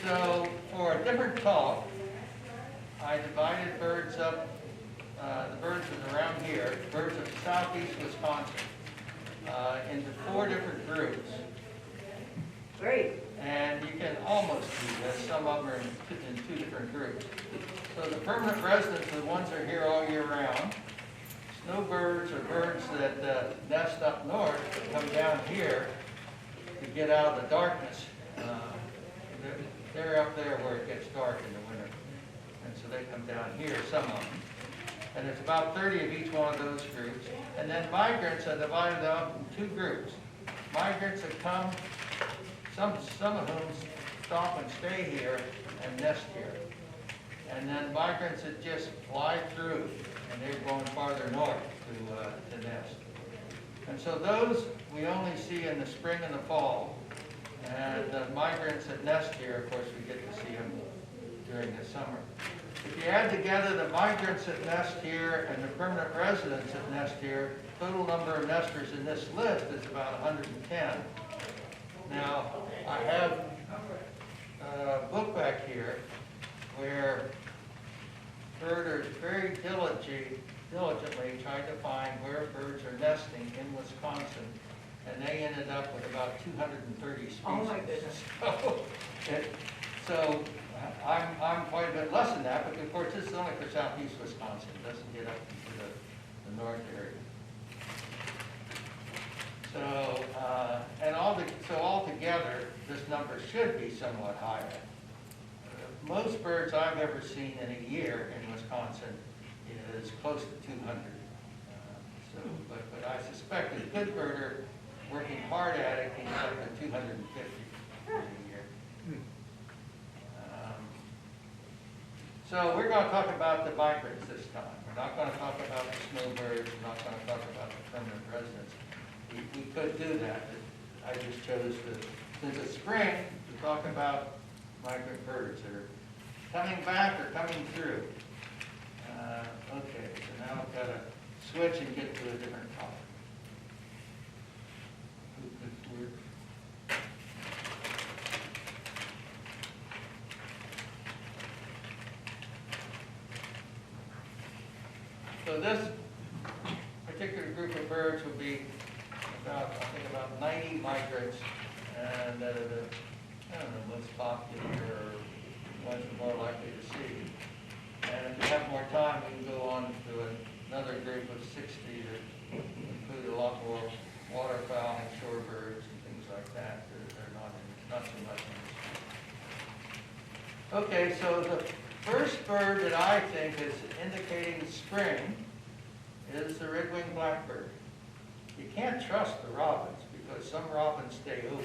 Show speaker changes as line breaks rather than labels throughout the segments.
So for a different talk, I divided birds up, the birds was around here, birds of southeast Wisconsin, into 4 different groups.
Great.
And you can almost do this, some of them are in 2 different groups. So the permanent residents are the ones that are here all year round. Snowbirds are birds that nest up north, that come down here to get out of the darkness. They're up there where it gets dark in the winter. And so they come down here, some of them. And there's about 30 of each one of those groups. And then migrants are divided up in 2 groups. Migrants that come, some of whom stop and stay here and nest here. And then migrants that just fly through, and they're going farther north to nest. And so those we only see in the spring and the fall. And the migrants that nest here, of course, we get to see them during the summer. If you add together the migrants that nest here and the permanent residents that nest here, total number of nesters in this list is about 110. Now, I have a book back here where birders very diligently tried to find where birds are nesting in Wisconsin, and they ended up with about 230 species.
Oh my goodness.
So I'm quite a bit less than that, but of course this is only for southeast Wisconsin. It doesn't get up into the north area. So, so altogether, this number should be somewhat higher. Most birds I've ever seen in a year in Wisconsin is close to 200. But I suspect a good birder working hard at it can get up to 250 in a year. So we're going to talk about the migrants this time. We're not going to talk about the snowbirds. We're not going to talk about the permanent residents. We could do that, but I just chose to, since it's spring, to talk about migrant birds that are coming back or coming through. Okay, so now I've got to switch and get to a different topic. So this particular group of birds will be about, I think, about 90 migrants, and that are the, I don't know, most popular or ones we're more likely to see. And if we have more time, we can go on to another group of 60 that include a lot more waterfowl and shorebirds and things like that. They're not so much in this. Okay, so the first bird that I think is indicating spring is the red-winged blackbird. You can't trust the robins because some robins stay over.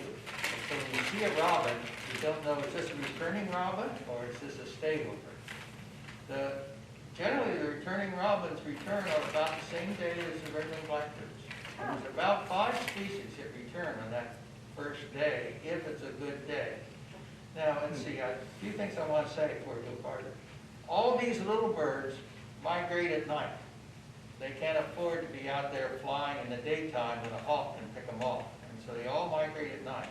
So when you see a robin, you don't know, is this a returning robin or is this a stayover? Generally, the returning robins return on about the same day as the red-winged blackbirds. There's about 5 species that return on that first day, if it's a good day. Now, let's see, a few things I want to say before we go farther. All these little birds migrate at night. They can't afford to be out there flying in the daytime when a hawk can pick them off. And so they all migrate at night.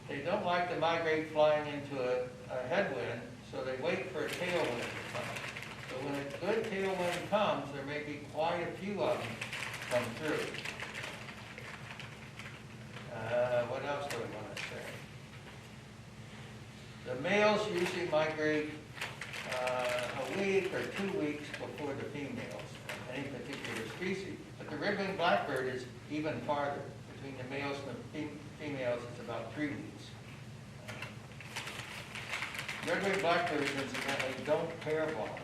They don't like to migrate flying into a headwind, so they wait for a tailwind to come. So when a good tailwind comes, there may be quite a few of them come through. What else do I want to say? The males usually migrate a week or 2 weeks before the females of any particular species. But the red-winged blackbird is even farther. Between the males and the females, it's about 3 weeks. Red-winged blackbirds, incidentally, don't pair bond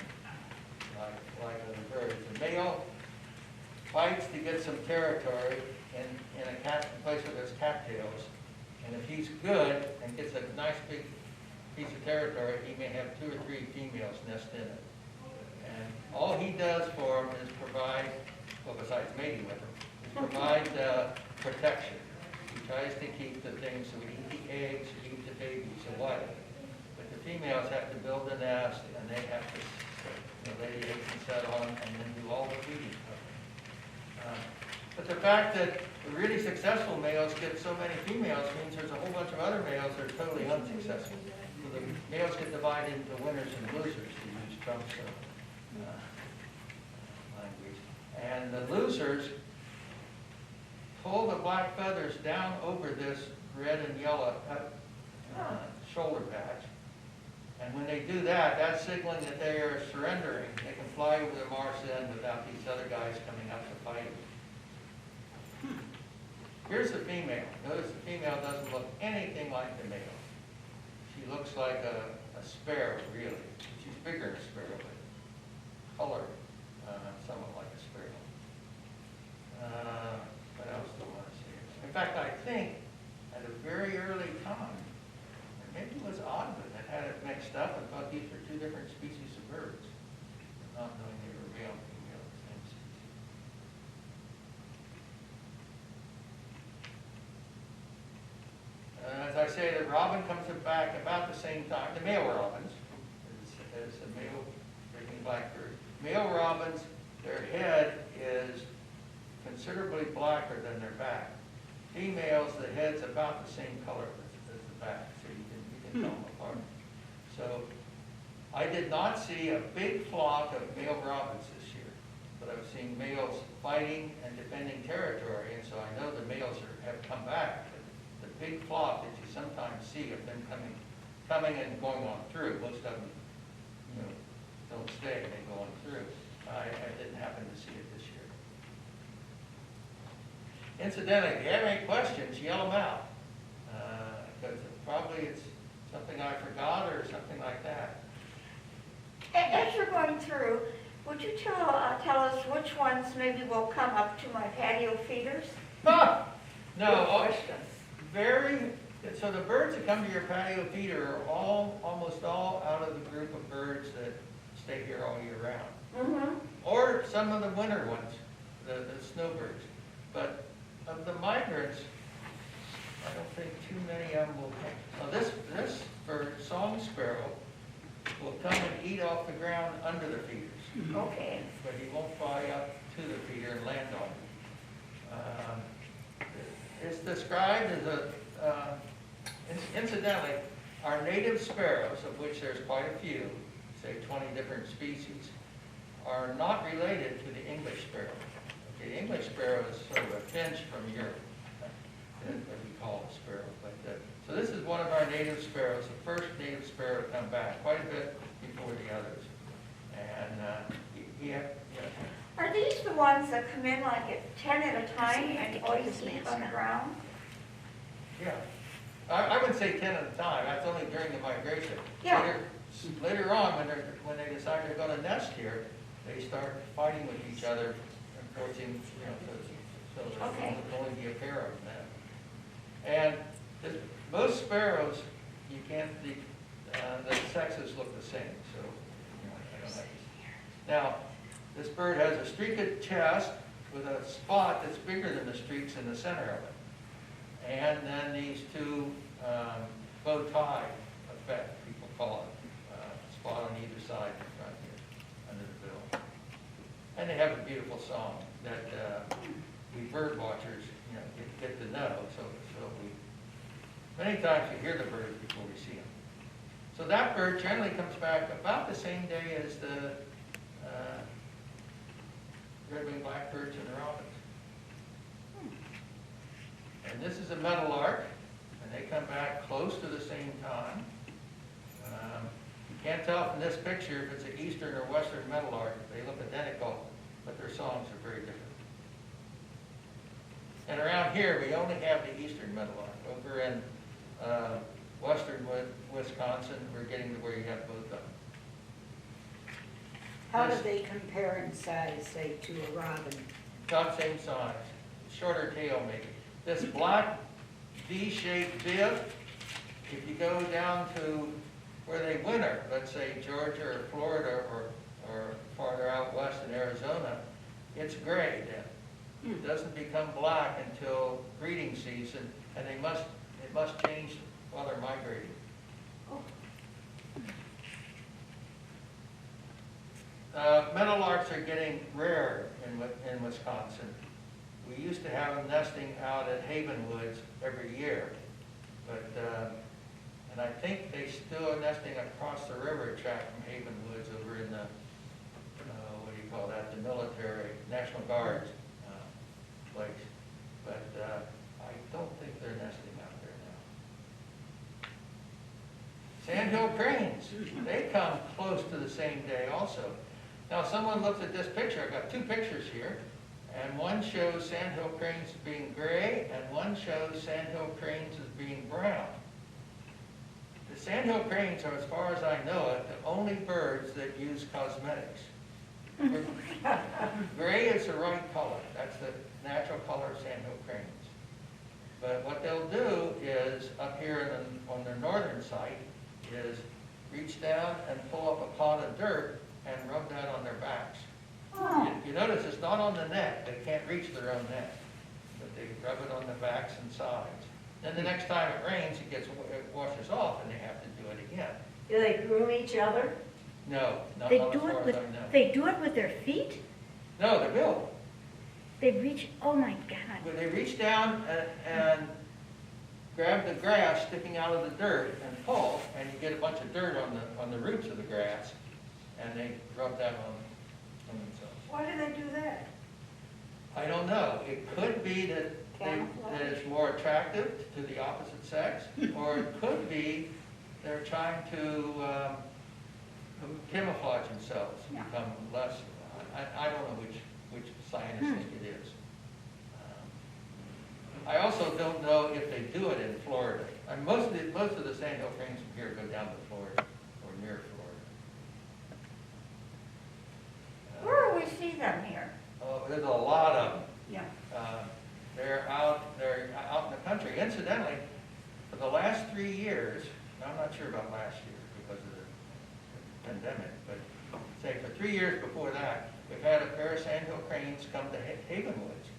like other birds. The male fights to get some territory in a place where there's cattails. And if he's good and gets a nice big piece of territory, he may have 2 or 3 females nest in it. And all he does for them is provide, well, besides mating with them, is provide protection. He tries to keep the things that would eat the eggs, eat the babies away. But the females have to build a nest, and they have to lay the eggs and set on them, and then do all the feeding for them. But the fact that the really successful males get so many females means there's a whole bunch of other males that are totally unsuccessful. males get divided into winners and losers, to use Trump's language. And the losers pull the black feathers down over this red and yellow shoulder patch. And when they do that, that's signaling that they are surrendering. They can fly over the marsh then without these other guys coming up to fight them. Here's the female. Notice the female doesn't look anything like the male. She looks like a sparrow, really. She's bigger than a sparrow, but colored somewhat like a sparrow. What else do I want to see? In fact, I think at a very early time, and maybe it was Ogden that had it mixed up and thought these were two different species of birds, not knowing they were male and female, the same species. As I say, the robin comes back about the same time. The male robins, is a male breaking blackbird. Male robins, their head is considerably blacker than their back. Females, the head's about the same color as the back, so you can tell them apart. So I did not see a big flock of male robins this year, but I've seen males fighting and defending territory, and so I know the males have come back. But the big flock that you sometimes see of them coming and going on through, most of them, don't stay, they go on through. I didn't happen to see it this year. Incidentally, if you have any questions, yell them out, because probably it's something I forgot or something like that.
As you're going through, would you tell us which ones maybe will come up to my patio feeders?
No,
Good question.
So the birds that come to your patio feeder are almost all out of the group of birds that stay here all year round.
Mm-hmm.
Or some of the winter ones, the snowbirds. But of the migrants, I don't think too many of them will come. Now this for song sparrow will come and eat off the ground under the feeders.
Okay.
But he won't fly up to the feeder and land on it. It's described as incidentally, our native sparrows, of which there's quite a few, say 20 different species, are not related to the English sparrow. Okay, the English sparrow is sort of a finch from Europe, that we call a sparrow. But, so this is one of our native sparrows, the first native sparrow to come back, quite a bit before the others. And
Are these the ones that come in like at 10 at a time and always sleep on the ground?
Yeah. I would say 10 at a time. That's only during the migration.
Yeah.
Later on, when they decide they're going to nest here, they start fighting with each other and forcing, so there will only be a pair of them. And most sparrows, you can't, the sexes look the same, so I don't have to. Now, this bird has a streaked chest with a spot that's bigger than the streaks in the center of it. And then these two bow tie effect, people call it, spot on either side in front here, under the bill. And they have a beautiful song that we bird watchers, get to know. So many times we hear the birds before we see them. So that bird generally comes back about the same day as the red-winged blackbirds and the robins. And this is a meadowlark, and they come back close to the same time. You can't tell from this picture if it's an eastern or western meadowlark. They look identical, but their songs are very different. And around here, we only have the eastern meadowlark. Over in western Wisconsin, we're getting to where you have both of them.
How do they compare in size, say, to a robin?
About same size, shorter tail maybe. This black V-shaped bib, if you go down to where they winter, let's say Georgia or Florida or farther out west in Arizona, it's gray then. It doesn't become black until breeding season, and it must change while they're migrating. Meadowlarks are getting rare in Wisconsin. We used to have them nesting out at Haven Woods every year, but And I think they still are nesting across the railroad track from Haven Woods over in the, what do you call that, the military, National Guard place. But I don't think they're nesting out there now. Sandhill cranes, they come close to the same day also. Now, someone looks at this picture. I've got two pictures here, and one shows sandhill cranes as being gray, and one shows sandhill cranes as being brown. The sandhill cranes are, as far as I know it, the only birds that use cosmetics. Gray is the right color. That's the natural color of sandhill cranes. But what they'll do is, up here on their northern site, is reach down and pull up a clod of dirt and rub that on their backs. You notice it's not on the neck. They can't reach their own neck. But they rub it on the backs and sides. Then the next time it rains, it washes off, and they have to do it again.
Do they groom each other?
No, not
They
as
do
far
it
as
with,
I know.
they do it with their feet?
No, they will.
They reach, oh my God.
But they reach down and grab the grass sticking out of the dirt and pull, and you get a bunch of dirt on the roots of the grass, and they rub that on themselves.
Why do they do that?
I don't know. It could be that it's more attractive to the opposite sex, or it could be they're trying to camouflage themselves,
Yeah.
become less. I don't know which scientists think it is. I also don't know if they do it in Florida. And most of the sandhill cranes from here go down to Florida or near Florida.
Where do we see them here?
Oh, there's a lot of them.
Yeah.
They're out in the country. Incidentally, for the last 3 years, and I'm not sure about last year because of the pandemic, but say for 3 years before that, we've had a pair of sandhill cranes come to Haven Woods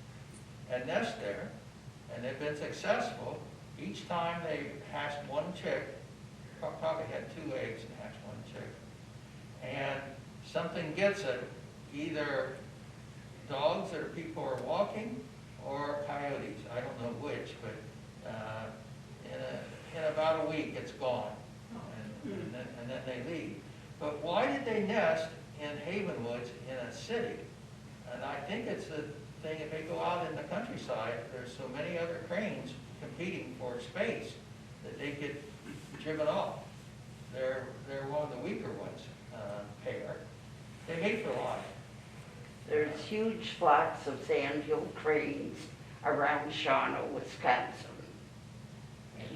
and nest there, and they've been successful. Each time they hatched one chick, probably had 2 eggs and hatched one chick, and something gets it, either dogs that are people are walking or coyotes. I don't know which, but in about a week it's gone, and then they leave. But why did they nest in Haven Woods in a city? And I think it's the thing, if they go out in the countryside, there's so many other cranes competing for space that they get driven off. They're one of the weaker ones, pair. They mate for life.
There's huge flocks of sandhill cranes around Shawano, Wisconsin.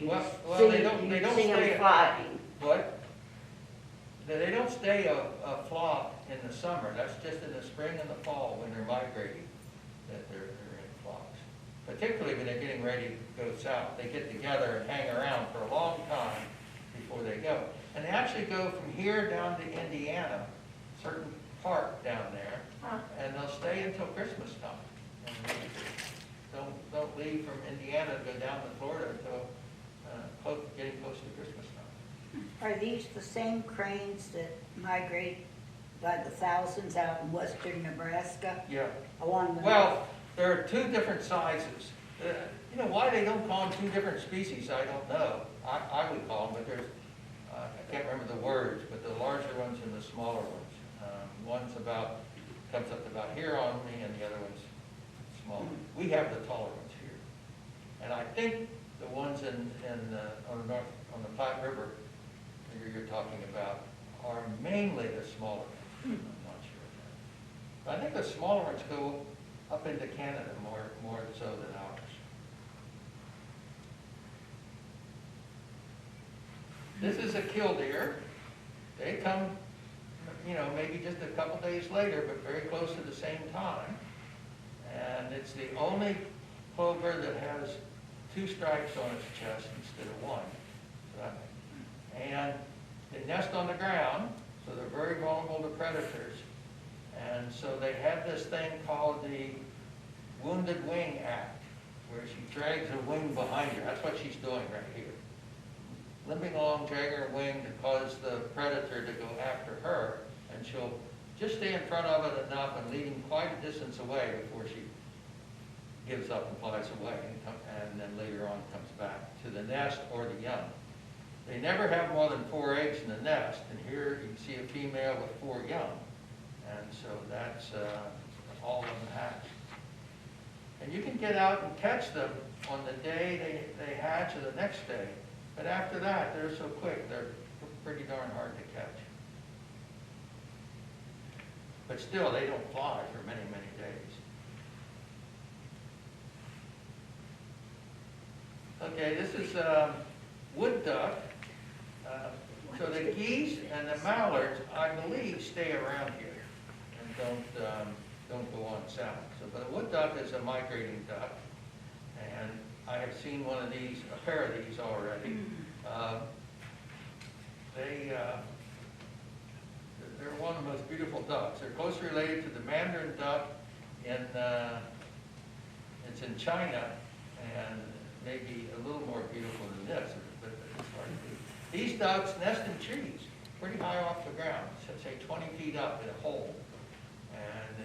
Well,
See-
they don't
you
stay.
see them flying.
What? They don't stay a flock in the summer. That's just in the spring and the fall when they're migrating that they're in flocks. Particularly when they're getting ready to go south. They get together and hang around for a long time before they go. And they actually go from here down to Indiana, certain park down there, and they'll stay until Christmas time. And they don't leave from Indiana to go down to Florida until getting close to Christmas time.
Are these the same cranes that migrate by the thousands out in western Nebraska
Yeah.
along the?
Well, there are 2 different sizes. You know, why they don't call them 2 different species, I don't know. I would call them, but there's, I can't remember the words, but the larger ones and the smaller ones. One's comes up to about here on me, and the other one's smaller. We have the taller ones here. And I think the ones on the Platte River that you're talking about are mainly the smaller ones. I'm not sure of that. But I think the smaller ones go up into Canada more so than ours. This is a killdeer. They come, you know, maybe just a couple days later, but very close to the same time. And it's the only plover that has 2 stripes on its chest instead of 1. And they nest on the ground, so they're very vulnerable to predators. And so they have this thing called the Wounded Wing Act, where she drags a wing behind her. That's what she's doing right here. Limping along, dragging her wing to cause the predator to go after her, and she'll just stay in front of it enough and lead him quite a distance away before she gives up and flies away, and then later on comes back to the nest or the young. They never have more than 4 eggs in the nest, and here you can see a female with 4 young. And so that's all of them hatch. And you can get out and catch them on the day they hatch or the next day. But after that, they're so quick, they're pretty darn hard to catch. But still, they don't fly for many, many days. Okay, this is wood duck. So the geese and the mallards, I believe, stay around here and don't go on south. So, but the wood duck is a migrating duck, and I have seen one of these, a pair of these already. They're one of the most beautiful ducks. They're closely related to the mandarin duck it's in China, and maybe a little more beautiful than this, but it's hard to do. These ducks nest in trees, pretty high off the ground, so say 20 feet up in a hole. And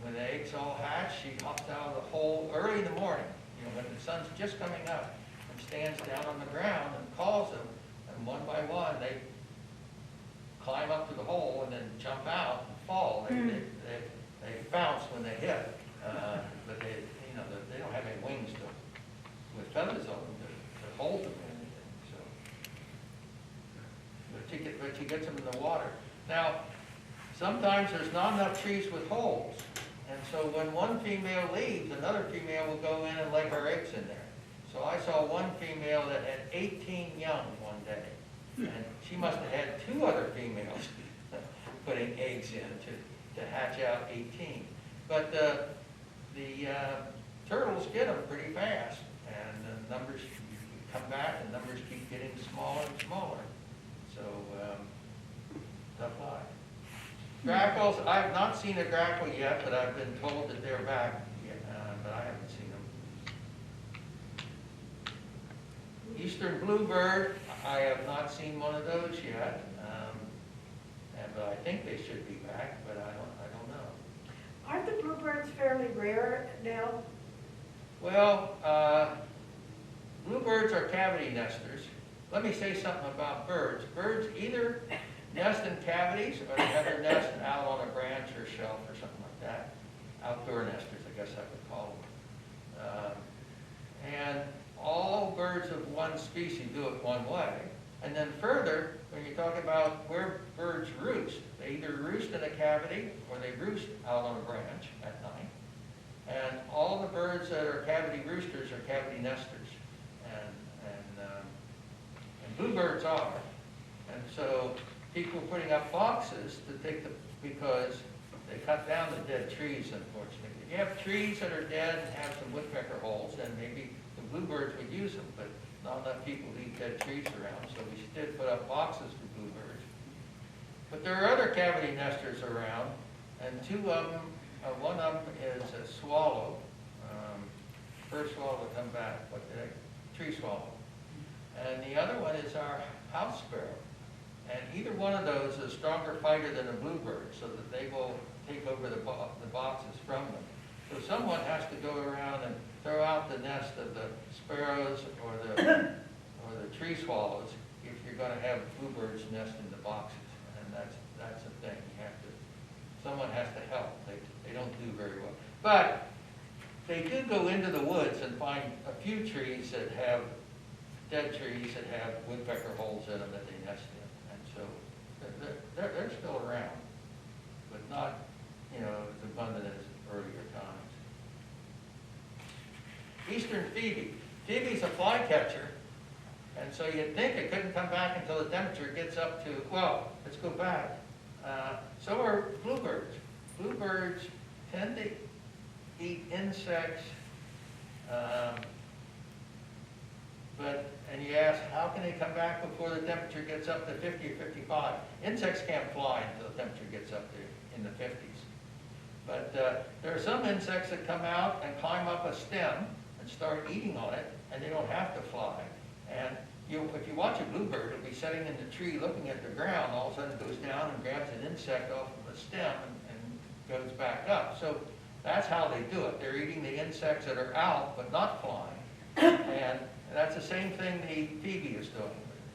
when the eggs all hatch, she hops out of the hole early in the morning, when the sun's just coming up, and stands down on the ground and calls them, and one by one they climb up to the hole and then jump out and fall. They bounce when they hit, but they don't have any wings with feathers on them to hold them or anything. So, but she gets them in the water. Now, sometimes there's not enough trees with holes, and so when one female leaves, another female will go in and lay her eggs in there. So I saw one female that had 18 young one day, and she must have had 2 other females putting eggs in to hatch out 18. But the turtles get them pretty fast, and the numbers come back, and numbers keep getting smaller and smaller. So, tough life. Grackles, I have not seen a grackle yet, but I've been told that they're back, but I haven't seen them. Eastern bluebird, I have not seen one of those yet, but I think they should be back, but I don't know.
Aren't the bluebirds fairly rare now?
Well, bluebirds are cavity nesters. Let me say something about birds. Birds either nest in cavities or they have their nest out on a branch or shelf or something like that. Outdoor nesters, I guess I would call them. And all birds of one species do it one way. And then further, when you talk about where birds roost, they either roost in a cavity or they roost out on a branch at night. And all the birds that are cavity roosters are cavity nesters. And bluebirds are. And so people are putting up boxes to take because they cut down the dead trees, unfortunately. If you have trees that are dead and have some woodpecker holes, then maybe the bluebirds would use them, but not enough people leave dead trees around, so we did put up boxes for bluebirds. But there are other cavity nesters around, and 2 of them, one of them is a swallow, first swallow to come back, tree swallow. And the other one is our house sparrow. And either one of those is a stronger fighter than a bluebird, so that they will take over the boxes from them. So someone has to go around and throw out the nest of the sparrows or the tree swallows if you're going to have bluebirds nest in the boxes. And that's a thing. Someone has to help. They don't do very well. But they do go into the woods and find a few trees that have dead trees that have woodpecker holes in them that they nest in. And so they're still around, but not, as abundant as earlier times. Eastern phoebe. Phoebe's a flycatcher, and so you'd think it couldn't come back until the temperature gets up to, well, let's go back. So are bluebirds. Bluebirds tend to eat insects, and you ask, how can they come back before the temperature gets up to 50 or 55? Insects can't fly until the temperature gets up to in the 50s. But there are some insects that come out and climb up a stem and start eating on it, and they don't have to fly. And if you watch a bluebird, it'll be sitting in the tree looking at the ground, all of a sudden it goes down and grabs an insect off of a stem and goes back up. So that's how they do it. They're eating the insects that are out but not flying. And that's the same thing the phoebe is doing.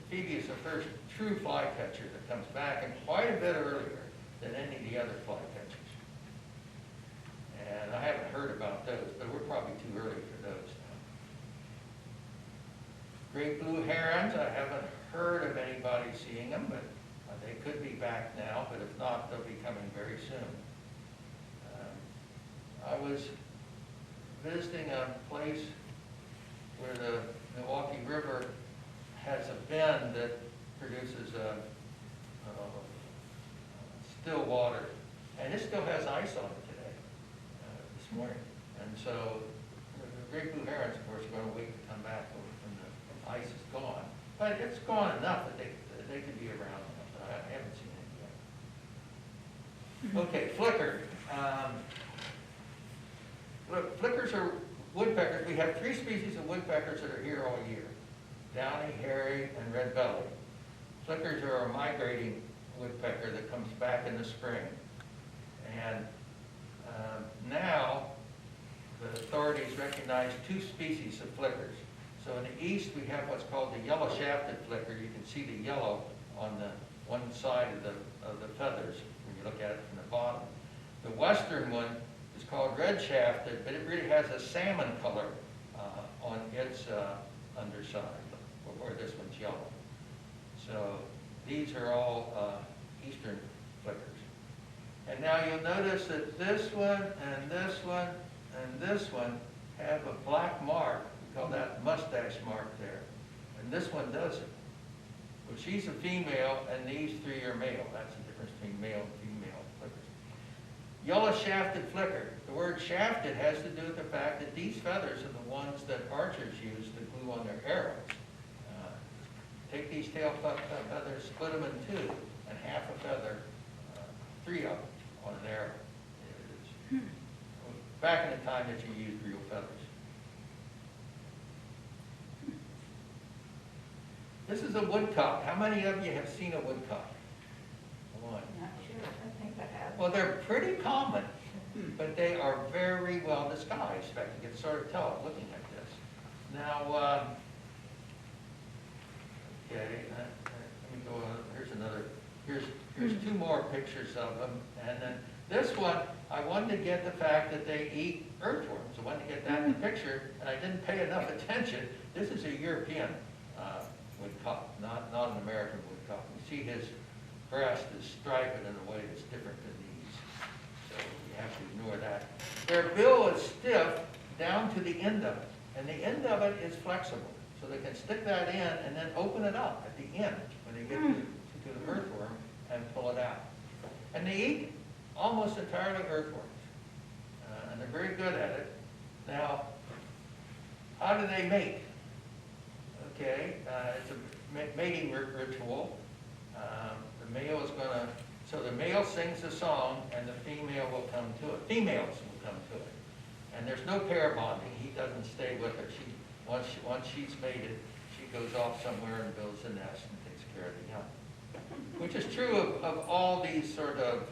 Phoebe is the first true flycatcher that comes back, and quite a bit earlier than any of the other flycatchers. And I haven't heard about those, but we're probably too early for those now. Great blue herons, I haven't heard of anybody seeing them, but they could be back now, but if not, they'll be coming very soon. I was visiting a place where the Milwaukee River has a bend that produces still water, and it still has ice on it today, this morning. And so the great blue herons, of course, are going to wait to come back when the ice is gone. But it's gone enough that they could be around enough. But I haven't seen any yet. Okay, flicker. Look, flickers are woodpeckers. We have 3 species of woodpeckers that are here all year: downy, hairy, and red-bellied. Flickers are a migrating woodpecker that comes back in the spring. And now the authorities recognize 2 species of flickers. So in the east, we have what's called the yellow-shafted flicker. You can see the yellow on the one side of the feathers when you look at it from the bottom. The western one is called red-shafted, but it really has a salmon color on its underside, where this one's yellow. So these are all eastern flickers. And now you'll notice that this one and this one and this one have a black mark. We call that mustache mark there. And this one doesn't. Well, she's a female, and these 3 are male. That's the difference between male and female flickers. Yellow-shafted flicker. The word shafted has to do with the fact that these feathers are the ones that archers use to glue on their arrows. Take these tail feathers, split them in 2, and half a feather, 3 of them on an arrow. Back in the time that you used real feathers. This is a woodcock. How many of you have seen a woodcock? One.
Not sure, I think I have.
Well, they're pretty common, but they are very well disguised. In fact, you can sort of tell looking at this. Now, okay, let me go on. Here's another. Here's 2 more pictures of them, and then this one, I wanted to get the fact that they eat earthworms. I wanted to get that in the picture, and I didn't pay enough attention. This is a European woodcock, not an American woodcock. You see his breast is striped in a way that's different than these, so you have to ignore that. Their bill is stiff down to the end of it, and the end of it is flexible, so they can stick that in and then open it up at the end when they get to the earthworm and pull it out. And they eat almost entirely earthworms, and they're very good at it. Now, how do they mate? Okay, it's a mating ritual. The male is going to, so the male sings a song, and the female will come to it. Females will come to it. And there's no pair bonding. He doesn't stay with her. Once she's mated, she goes off somewhere and builds a nest and takes care of the young. Which is true of all these sort of,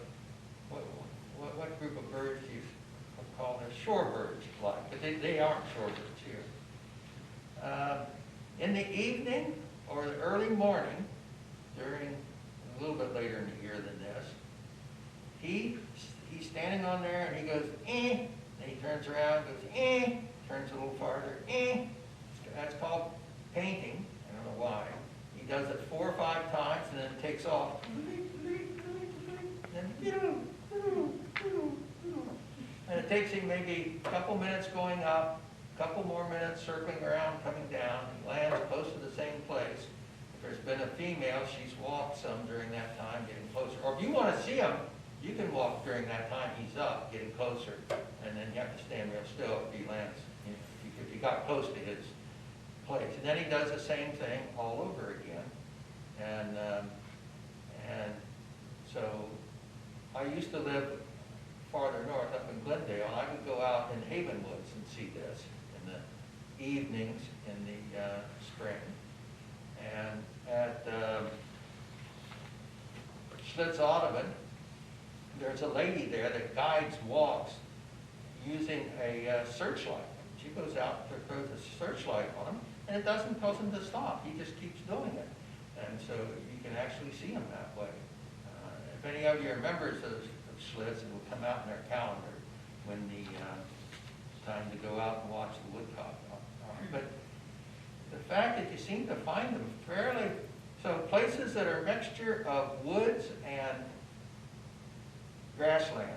what group of birds do you call them? Shorebirds, like, but they aren't shorebirds here. In the evening or the early morning, during a little bit later in the year than this, he's standing on there and he goes, eh, and he turns around, goes, eh, turns a little farther, eh. That's called painting. I don't know why. He does it 4 or 5 times and then takes off. And it takes him maybe a couple minutes going up, a couple more minutes circling around, coming down. He lands close to the same place. If there's been a female, she's walked some during that time, getting closer. Or if you want to see him, you can walk during that time he's up, getting closer. And then you have to stand real still if he lands, if you got close to his place. And then he does the same thing all over again. And so I used to live farther north, up in Glendale, and I would go out in Haven Woods and see this in the evenings in the spring. And at Schlitz Audubon, there's a lady there that guides walks using a searchlight. She goes out to throw the searchlight on him, and it doesn't cause him to stop. He just keeps doing it. And so you can actually see them that way. If any of you are members of Schlitz, it will come out in their calendar when the time to go out and watch the woodcock are. But the fact that you seem to find them fairly, so places that are a mixture of woods and grassland,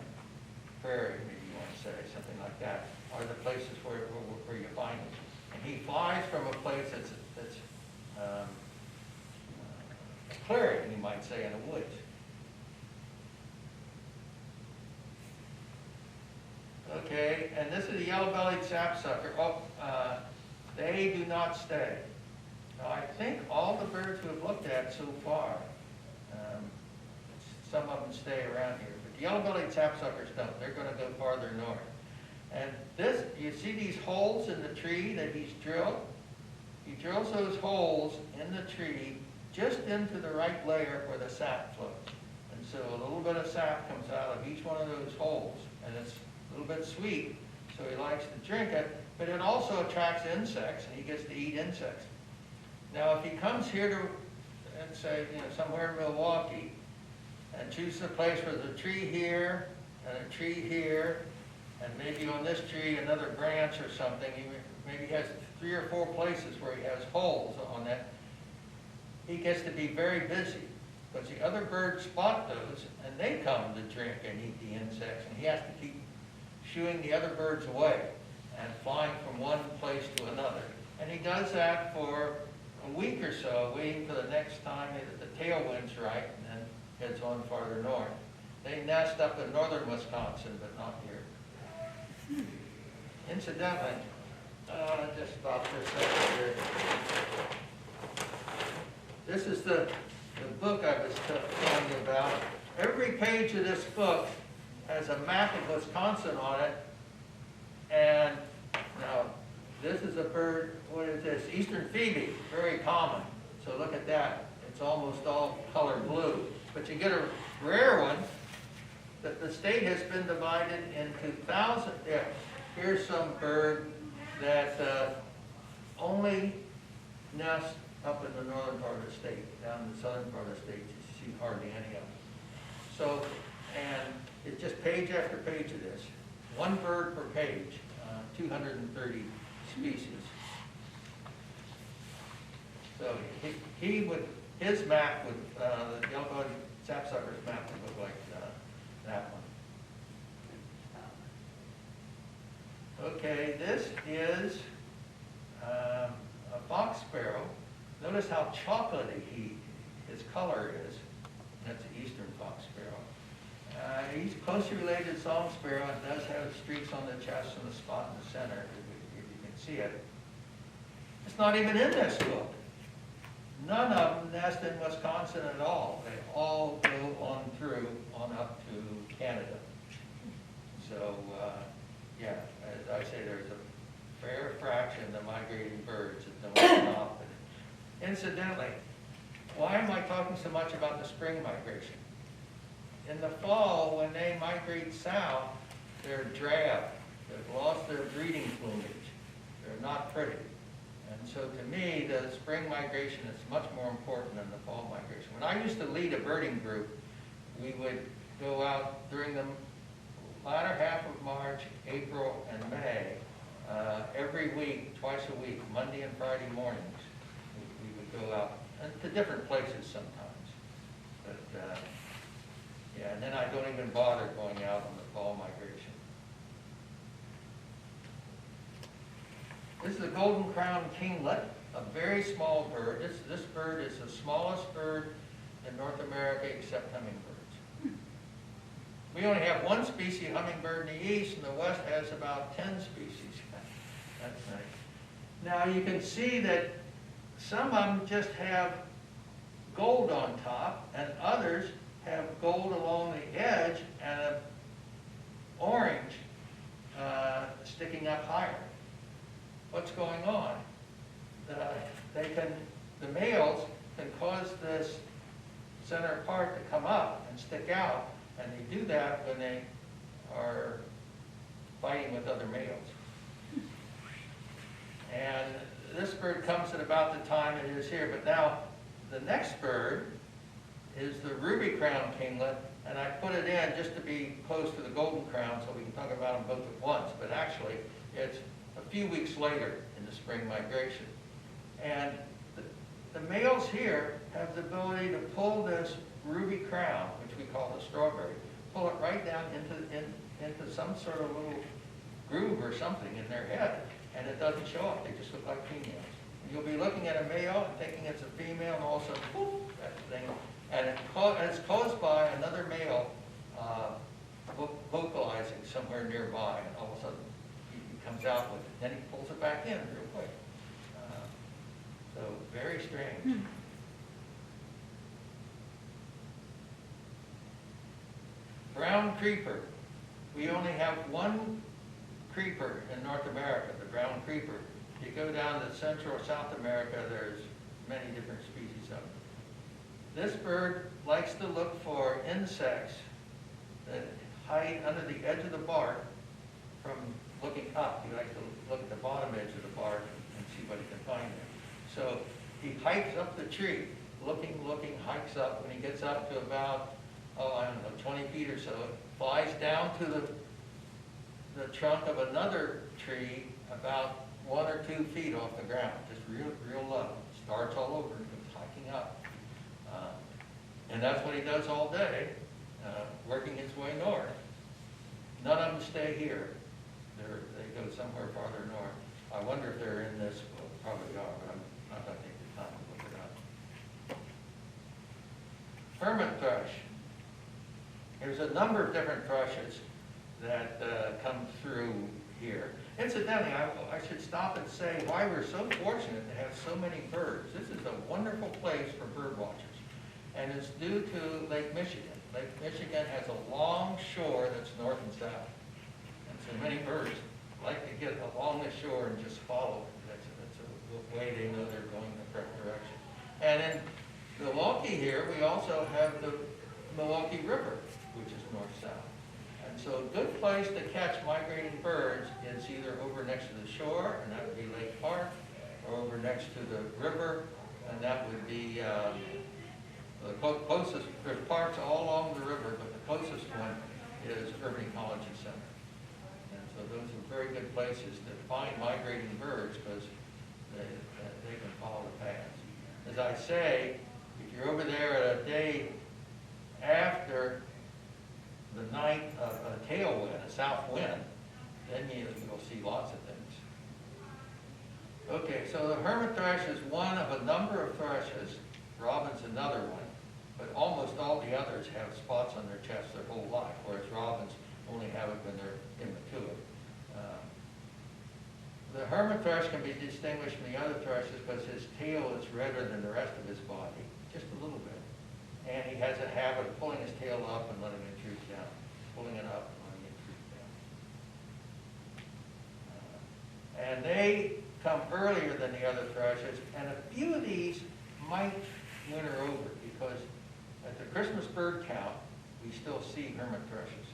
prairie, maybe you want to say, something like that, are the places where you find them. And he flies from a place that's a clearing, you might say, in the woods. Okay, and this is the yellow-bellied sapsucker. They do not stay. Now, I think all the birds we've looked at so far, some of them stay around here, but the yellow-bellied sapsuckers don't. They're going to go farther north. And this, you see these holes in the tree that he's drilled? He drills those holes in the tree just into the right layer where the sap flows. And so a little bit of sap comes out of each one of those holes, and it's a little bit sweet, so he likes to drink it, but it also attracts insects, and he gets to eat insects. Now, if he comes here to, and say, somewhere in Milwaukee, and chooses a place where there's a tree here, and a tree here, and maybe on this tree another branch or something, he maybe has 3 or 4 places where he has holes on that, he gets to be very busy. Because the other birds spot those, and they come to drink and eat the insects, and he has to keep shooing the other birds away and flying from one place to another. And he does that for a week or so, waiting for the next time that the tailwind's right, and then heads on farther north. They nest up in northern Wisconsin, but not here. Incidentally, just stop for a second here. This is the book I was telling you about. Every page of this book has a map of Wisconsin on it. And now, this is a bird, what is this? Eastern phoebe, very common. So look at that. It's almost all color blue. But you get a rare one that the state has been divided into thousands. Yeah, here's some bird that only nests up in the northern part of the state. Down in the southern part of the state, you see hardly any of them. So, and it's just page after page of this. One bird per page, 230 species. So he would, his map would, the yellow-bellied sapsucker's map would look like that one. Okay, this is a fox sparrow. Notice how chocolatey his color is. That's the eastern fox sparrow. He's closely related to song sparrow and does have streaks on the chest and a spot in the center, if you can see it. It's not even in this book. None of them nest in Wisconsin at all. They all go on through, on up to Canada. So, yeah, as I say, there's a fair fraction of migrating birds that don't stop. Incidentally, why am I talking so much about the spring migration? In the fall, when they migrate south, they're drab. They've lost their breeding plumage. They're not pretty. And so to me, the spring migration is much more important than the fall migration. When I used to lead a birding group, we would go out during the latter half of March, April, and May, every week, twice a week, Monday and Friday mornings. We would go out to different places sometimes. But, yeah, and then I don't even bother going out on the fall migration. This is a golden crowned kinglet, a very small bird. This bird is the smallest bird in North America except hummingbirds. We only have one species, hummingbird, in the east, and the west has about 10 species. That's nice. Now you can see that some of them just have gold on top, and others have gold along the edge and an orange sticking up higher. What's going on? The males can cause this center part to come up and stick out, and they do that when they are fighting with other males. And this bird comes at about the time it is here, but now the next bird is the ruby crown kinglet, and I put it in just to be close to the golden crown so we can talk about them both at once, but actually it's a few weeks later in the spring migration. And the males here have the ability to pull this ruby crown, which we call the strawberry, pull it right down into some sort of little groove or something in their head, and it doesn't show up. They just look like females. You'll be looking at a male and thinking it's a female, and all of a sudden, poof, that thing, and it's caused by another male vocalizing somewhere nearby, and all of a sudden he comes out with it. Then he pulls it back in real quick. So very strange. Brown creeper. We only have one creeper in North America, the brown creeper. If you go down to Central or South America, there's many different species of it. This bird likes to look for insects that hide under the edge of the bark from looking up. He likes to look at the bottom edge of the bark and see what he can find there. So he hikes up the tree, looking, hikes up. When he gets up to about, I don't know, 20 feet or so, flies down to the trunk of another tree about 1 or 2 feet off the ground, just real low. Starts all over and goes hiking up. And that's what he does all day, working his way north. None of them stay here. They go somewhere farther north. I wonder if they're in this book. Probably are, but I'm not going to take the time to look it up. Hermit thrush. There's a number of different thrushes that come through here. Incidentally, I should stop and say why we're so fortunate to have so many birds. This is a wonderful place for bird watchers, and it's due to Lake Michigan. Lake Michigan has a long shore that's north and south, and so many birds like to get along the shore and just follow. That's a way they know they're going in the correct direction. And in Milwaukee here, we also have the Milwaukee River, which is north-south. And so a good place to catch migrating birds is either over next to the shore, and that would be Lake Park, or over next to the river, and that would be the closest. There's parks all along the river, but the closest one is Urban Ecology Center. And so those are very good places to find migrating birds because they can follow the paths. As I say, if you're over there at a day after the night of a tailwind, a south wind, then you'll see lots of things. Okay, so the hermit thrush is one of a number of thrushes. Robin's another one, but almost all the others have spots on their chest their whole life, whereas robins only have it when they're immature. The hermit thrush can be distinguished from the other thrushes because his tail is redder than the rest of his body, just a little bit. And he has a habit of pulling his tail up and letting it droop down, pulling it up and letting it droop down. And they come earlier than the other thrushes, and a few of these might winter over because at the Christmas bird count, we still see hermit thrushes.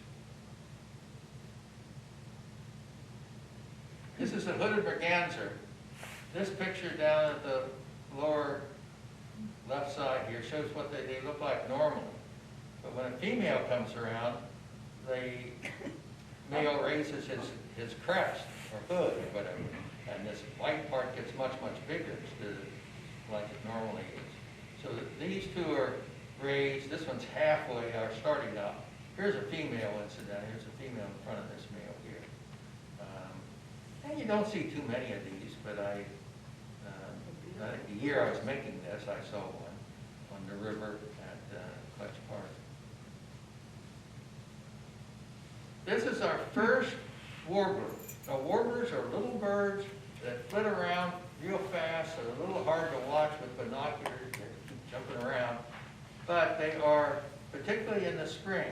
This is a hooded merganser. This picture down at the lower left side here shows what they look like normally. But when a female comes around, the male raises his crest or hood or whatever, and this white part gets much bigger instead of like it normally is. So these two are raised. This one's halfway or starting up. Here's a female incident. Here's a female in front of this male here. And you don't see too many of these, but I think the year I was making this, I saw one on the river at Clutch Park. This is our first warbler. Now, warblers are little birds that flit around real fast. They're a little hard to watch with binoculars. They keep jumping around. But they are, particularly in the spring,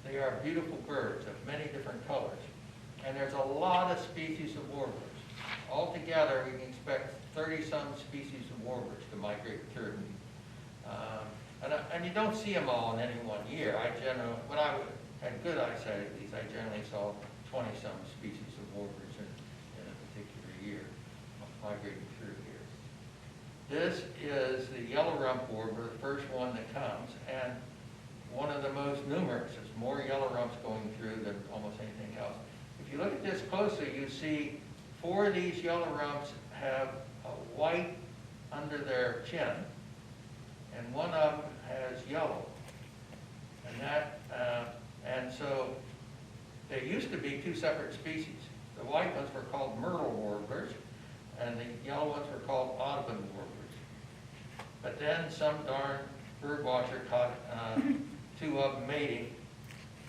they are beautiful birds of many different colors. And there's a lot of species of warblers. Altogether, we can expect 30-some species of warblers to migrate through. And you don't see them all in any one year. When I had good eyesight at these, I generally saw 20-some species of warblers in a particular year migrating through here. This is the yellow rump warbler, the first one that comes, and one of the most numerous. There's more yellow rumps going through than almost anything else. If you look at this closely, you see 4 of these yellow rumps have a white under their chin, and one of them has yellow. And so they used to be 2 separate species. The white ones were called myrtle warblers, and the yellow ones were called Audubon warblers. But then some darn bird watcher caught 2 of them mating,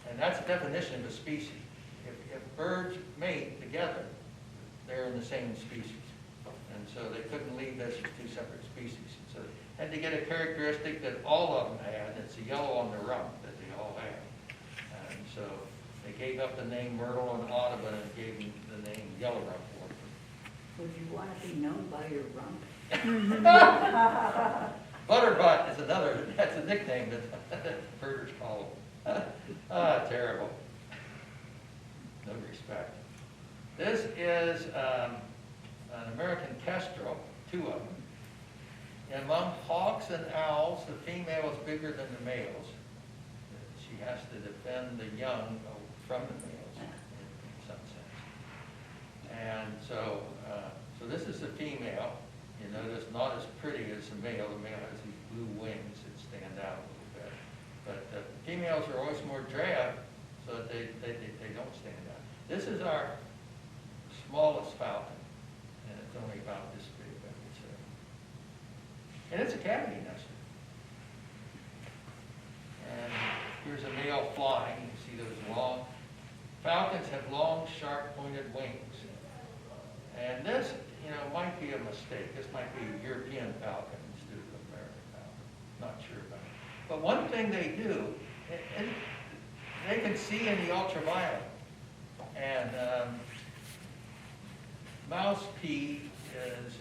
and that's the definition of a species. If birds mate together, they're in the same species. And so they couldn't leave this as 2 separate species. So they had to get a characteristic that all of them had. It's the yellow on the rump that they all have. And so they gave up the name Myrtle and Audubon and gave them the name yellow rump warbler.
Would you want to be known by your rump?
Butterbutt is another, that's a nickname that birders call them. Terrible. No respect. This is an American kestrel, 2 of them. And among hawks and owls, the female is bigger than the males. She has to defend the young from the males in some sense. And so, so this is the female. You notice not as pretty as the male. The male has these blue wings that stand out a little bit. But the females are always more drab, so that they don't stand out. This is our smallest falcon, and it's only about this big, I would say. And it's a cavity nester. And here's a male flying. You can see those long. Falcons have long, sharp, pointed wings. And this, might be a mistake. This might be a European falcon instead of an American falcon. Not sure about it. But one thing they do, they can see in the ultraviolet. And mouse pea is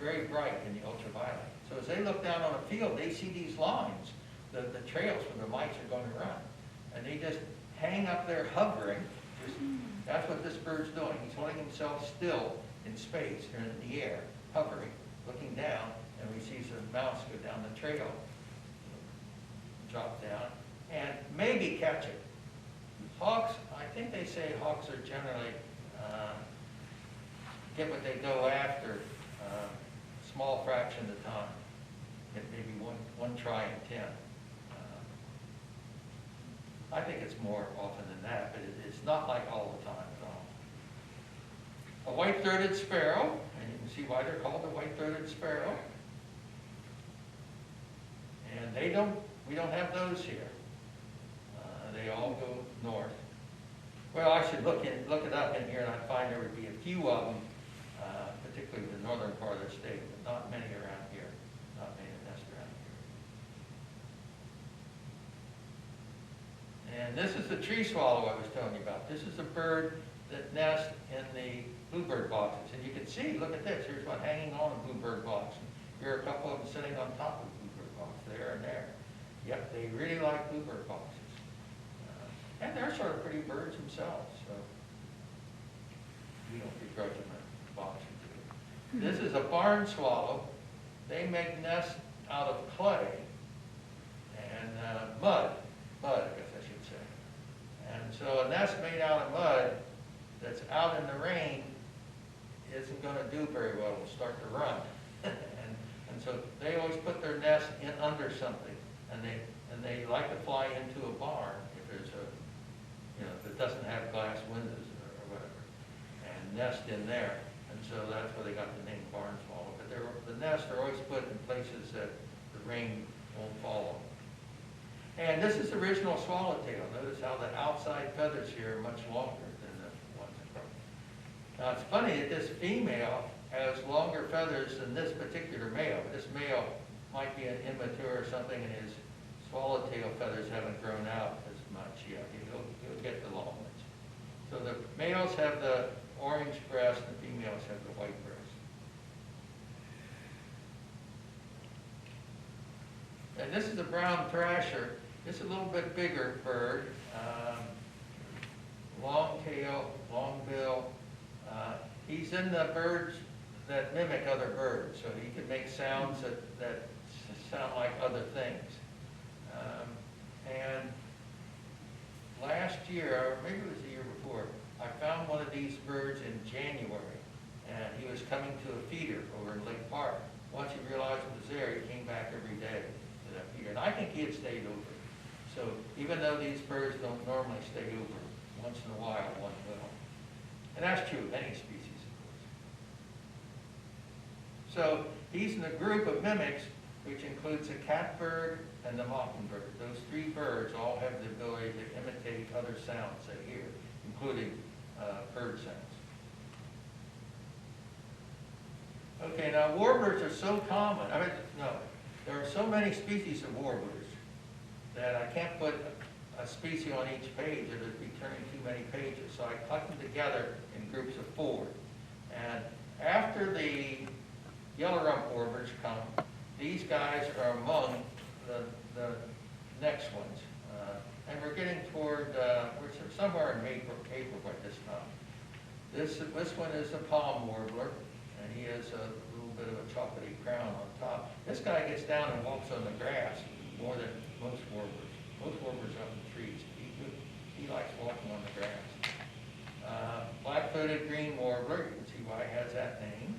very bright in the ultraviolet. So as they look down on a field, they see these lines, the trails where the mice are going to run. And they just hang up there hovering. That's what this bird's doing. He's holding himself still in space, or in the air, hovering, looking down, and we see some mouse go down the trail, drop down, and maybe catch it. Hawks, I think they say hawks are generally get what they go after, small fraction of the time. Get maybe one try in 10. I think it's more often than that, but it's not like all the time at all. A white-throated sparrow, and you can see why they're called the white-throated sparrow. And we don't have those here. They all go north. Well, I should look it up in here, and I'd find there would be a few of them, particularly in the northern part of the state, but not many around here. Not many that nest around here. And this is the tree swallow I was telling you about. This is a bird that nests in the bluebird boxes. And you can see, look at this, here's one hanging on a bluebird box. And here are a couple of them sitting on top of the bluebird box, there and there. Yep, they really like bluebird boxes. And they're sort of pretty birds themselves, so we don't begrudge them a box or 2. This is a barn swallow. They make nests out of clay and mud, I guess I should say. And so a nest made out of mud that's out in the rain isn't going to do very well. It'll start to run. and so they always put their nest in under something, and they like to fly into a barn if there's a, if it doesn't have glass windows or whatever, and nest in there. And so that's where they got the name barn swallow. But the nests are always put in places that the rain won't fall on. And this is the original swallowtail. Notice how the outside feathers here are much longer than the ones across. Now it's funny that this female has longer feathers than this particular male. This male might be an immature or something, and his swallowtail feathers haven't grown out as much yet. He'll get the long ones. So the males have the orange breast, and the females have the white breast. And this is a brown thrasher. It's a little bit bigger bird. Long tail, long bill. He's in the birds that mimic other birds, so he can make sounds that sound like other things. And last year, or maybe it was the year before, I found one of these birds in January, and he was coming to a feeder over in Lake Park. Once he realized it was there, he came back every day to that feeder, and I think he had stayed over. So even though these birds don't normally stay over, once in a while one will. And that's true of any species, of course. So he's in a group of mimics, which includes the catbird and the mockingbird. Those three birds all have the ability to imitate other sounds they hear, including bird sounds. Okay, now warblers are so common. There are so many species of warblers that I can't put a species on each page. It would be turning too many pages. So I cut them together in groups of 4. And after the yellow rump warblers come, these guys are among the next ones. And we're getting toward, we're somewhere in April by this time. This one is a palm warbler, and he has a little bit of a chocolatey crown on top. This guy gets down and walks on the grass more than most warblers. Most warblers up in trees. He likes walking on the grass. Black-footed green warbler, you can see why it has that name.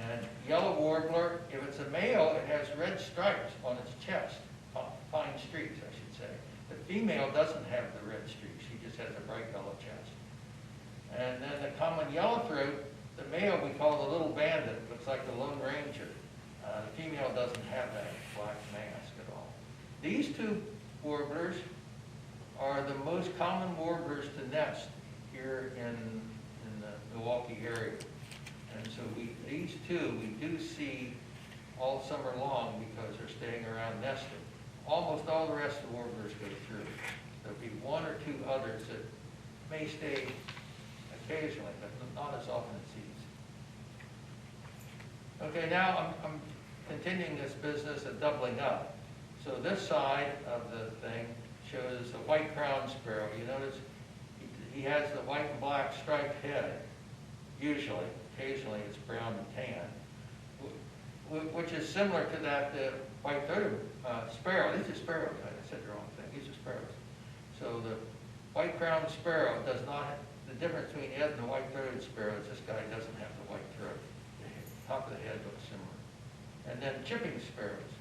And yellow warbler, if it's a male, it has red stripes on its chest, fine streaks, I should say. The female doesn't have the red streaks, she just has a bright yellow chest. And then the common yellowthroat, the male we call the little bandit, looks like the Lone Ranger. The female doesn't have that black mask at all. These two warblers are the most common warblers to nest here in the Milwaukee area. And so these two we do see all summer long because they're staying around nesting. Almost all the rest of the warblers go through. There'll be 1 or 2 others that may stay occasionally, but not as often as these. Okay, now I'm continuing this business of doubling up. So this side of the thing shows the white-crowned sparrow. You notice he has the white and black striped head, usually. Occasionally it's brown and tan, which is similar to that white-throated sparrow. These are sparrows. I said the wrong thing. These are sparrows. So the white-crowned sparrow does not have the difference between it and the white-throated sparrow is this guy doesn't have the white throat. The top of the head looks similar. And then chipping sparrows.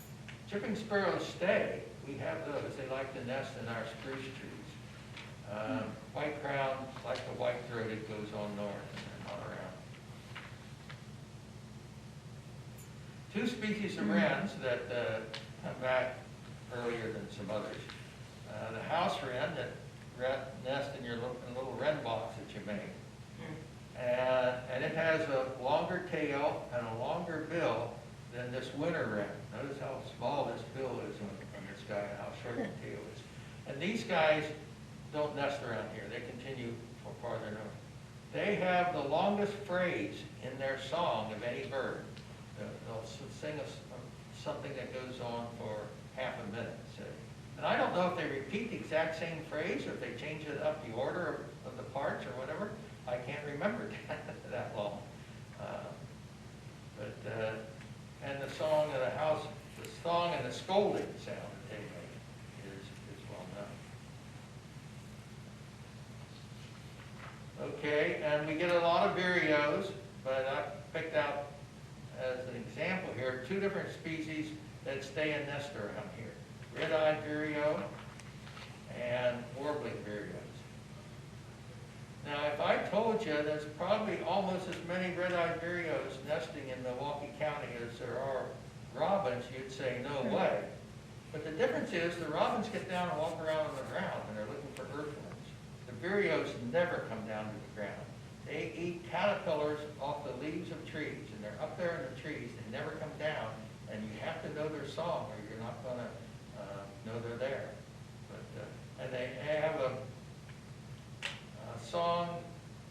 Chipping sparrows stay. We have those. They like to nest in our spruce trees. White-crowned, like the white-throated, goes on north and not around. 2 species of wrens that come back earlier than some others. The house wren that nest in your little wren box that you make. And it has a longer tail and a longer bill than this winter wren. Notice how small this bill is on this guy and how short the tail is. And these guys don't nest around here. They continue farther north. They have the longest phrase in their song of any bird. They'll sing something that goes on for half a minute, say. And I don't know if they repeat the exact same phrase or if they change it up the order of the parts or whatever. I can't remember that long. And the song of the house, the song and the scolding sound that they make is well known. Okay, and we get a lot of vireos, but I picked out as an example here 2 different species that stay in nest around here. Red-eyed vireo and warbling vireos. Now, if I told you there's probably almost as many red-eyed vireos nesting in Milwaukee County as there are robins, you'd say no way. But the difference is the robins get down and walk around on the ground and they're looking for earthworms. The vireos never come down to the ground. They eat caterpillars off the leaves of trees, and they're up there in the trees. They never come down, and you have to know their song, or you're not going to know they're there. But and they have a song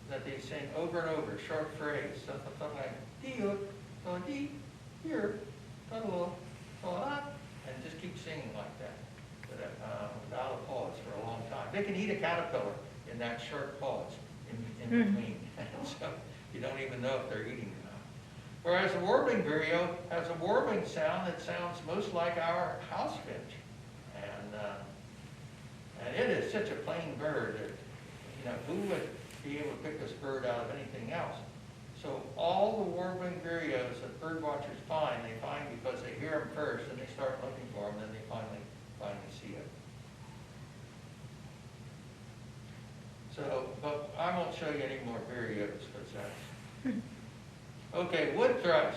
that they sing over and over, short phrase, something like "Dio, di, here, and just keep singing like that, without a pause for a long time. They can eat a caterpillar in that short pause in between. So You don't even know if they're eating or not. Whereas the warbling vireo has a warbling sound that sounds most like our house finch. And it is such a plain bird that, who would be able to pick this bird out of anything else? So all the warbling vireos that bird watchers find, they find because they hear them first, and they start looking for them, then they finally see it. So, but I won't show you any more vireos, because that's... Okay, wood thrush.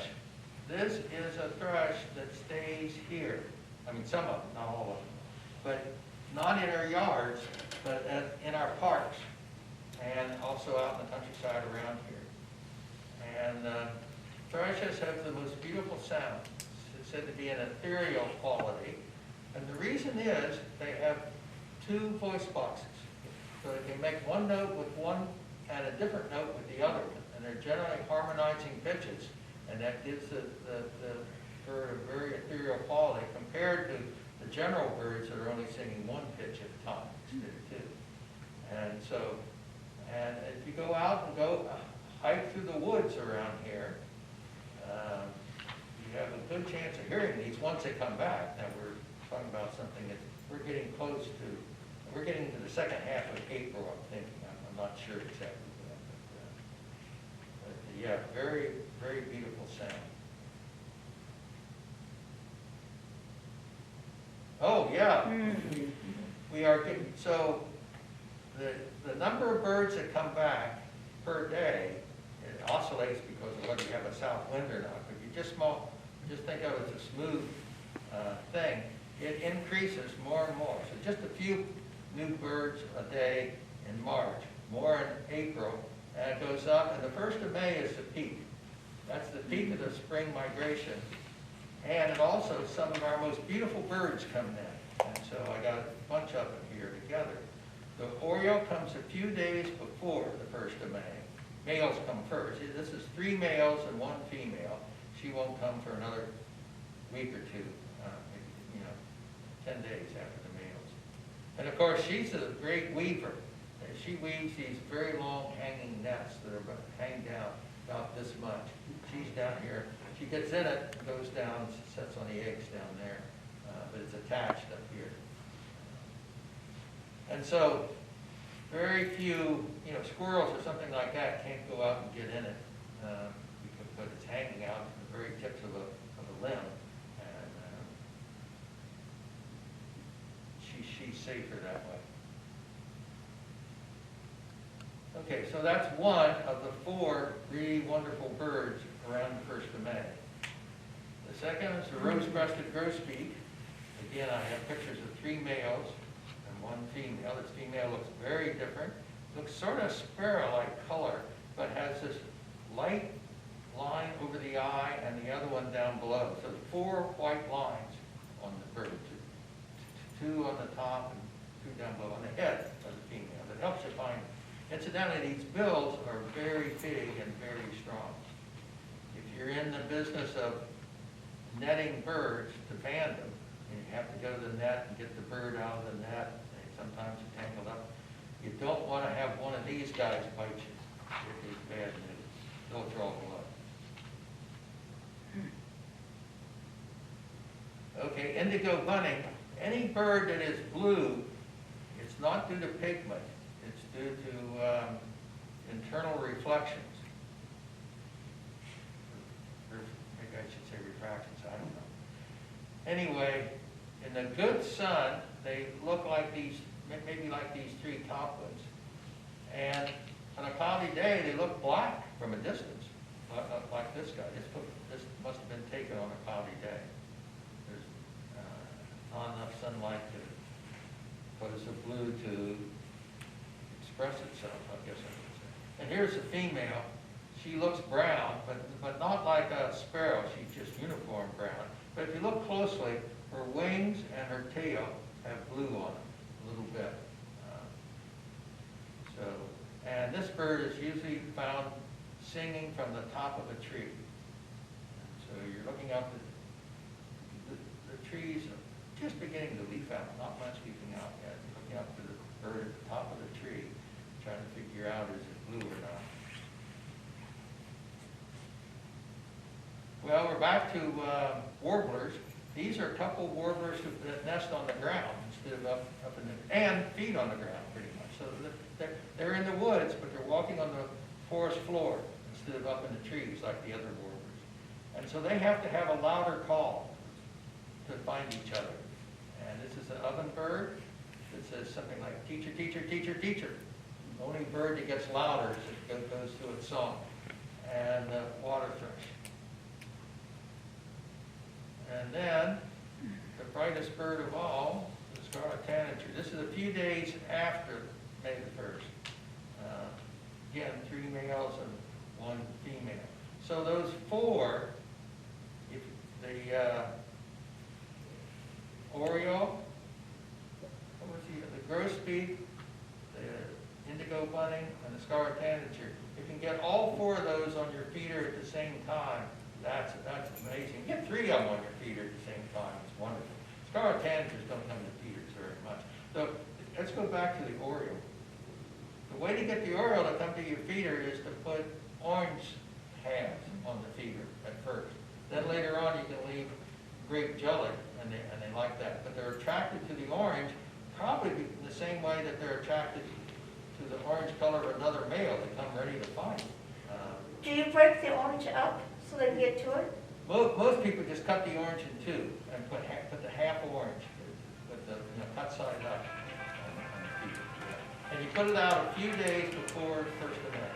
This is a thrush that stays here. I mean, some of them, not all of them. But not in our yards, but in our parks, and also out in the countryside around here. And thrushes have the most beautiful sound. It's said to be an ethereal quality. And the reason is they have two voice boxes. So they can make one note with one and a different note with the other one. And they're generally harmonizing pitches. And that gives the bird a very ethereal quality compared to the general birds that are only singing one pitch at a time instead of two. And so, and if you go out and go hike through the woods around here, you have a good chance of hearing these once they come back. Now we're talking about something that we're getting close to. We're getting to the second half of April, I'm thinking. I'm not sure exactly when, but yeah, very, very beautiful sound. Oh, yeah. We are getting, so the number of birds that come back per day, it oscillates because of whether you have a south wind or not. If you just think of it as a smooth thing, it increases more and more. So just a few new birds a day in March, more in April, and it goes up, and the 1st of May is the peak. That's the peak of the spring migration. And it also, some of our most beautiful birds come in. And so I got a bunch of them here together. The oriole comes a few days before the 1st of May. Males come first. This is 3 males and 1 female. She won't come for another week or 2, 10 days after the males. And of course, she's a great weaver. She weaves these very long hanging nets that are hang down about this much. She's down here. She gets in it, goes down, sets on the eggs down there, but it's attached up here. And so, very few, squirrels or something like that can't go out and get in it, but it's hanging out at the very tips of a limb, and she's safer that way. Okay, so that's one of the 4 really wonderful birds around the 1st of May. The second is the rose-breasted grosbeak. Again, I have pictures of 3 males and 1 female. This female looks very different. Looks sort of sparrow-like color, but has this light line over the eye and the other one down below. So 4 white lines on the bird, 2 on the top and 2 down below on the head of the female. That helps you find. Incidentally, these bills are very big and very strong. If you're in the business of netting birds to fan them, and you have to go to the net and get the bird out of the net, and sometimes it's tangled up, you don't want to have one of these guys bite you. It is bad news. They'll draw blood. Okay, indigo bunting. Any bird that is blue, it's not due to pigment. It's due to internal reflections. Maybe I should say refractions, I don't know. Anyway, in the good sun, they look like these, maybe like these 3 top ones. And on a cloudy day, they look black from a distance, like this guy. This must have been taken on a cloudy day. There's not enough sunlight to cause the blue to express itself, I guess I would say. And here's the female. She looks brown, but not like a sparrow. She's just uniform brown. But if you look closely, her wings and her tail have blue on them a little bit. And this bird is usually found singing from the top of a tree. So you're looking up, the trees are just beginning to leaf out, not much leafing out yet. You're looking up to the bird. bird at the top of the tree, trying to figure out is it blue or not. Well, we're back to warblers. These are couple warblers that nest on the ground instead of up in the, and feed on the ground pretty much. So they're in the woods, but they're walking on the forest floor instead of up in the trees like the other warblers. And so they have to have a louder call to find each other. And this is an ovenbird that says something like, teacher, teacher, teacher, teacher. The only bird that gets louder as it goes through its song. And water thrush. And then, the brightest bird of all, the scarlet tanager. This is a few days after May the 1st. Again, 3 males and 1 female. So those 4, if the Oriole, the grosbeak, the indigo bunting, and the scarlet tanager, you can get all 4 of those on your feeder at the same time. That's amazing. You get 3 of them on your feeder at the same time. It's wonderful. Scarlet tanagers don't come to feeders very much. So let's go back to the Oriole. The way to get the Oriole to come to your feeder is to put orange halves on the feeder at first. Then later on you can leave grape jelly, and they like that. But they're attracted to the orange probably the same way that they're attracted to the orange color of another male. They come ready to fight.
Do you break the orange up so they can get to it?
Most people just cut the orange in 2 and put the half orange with the cut side up on the feeder. And you put it out a few days before the 1st of May.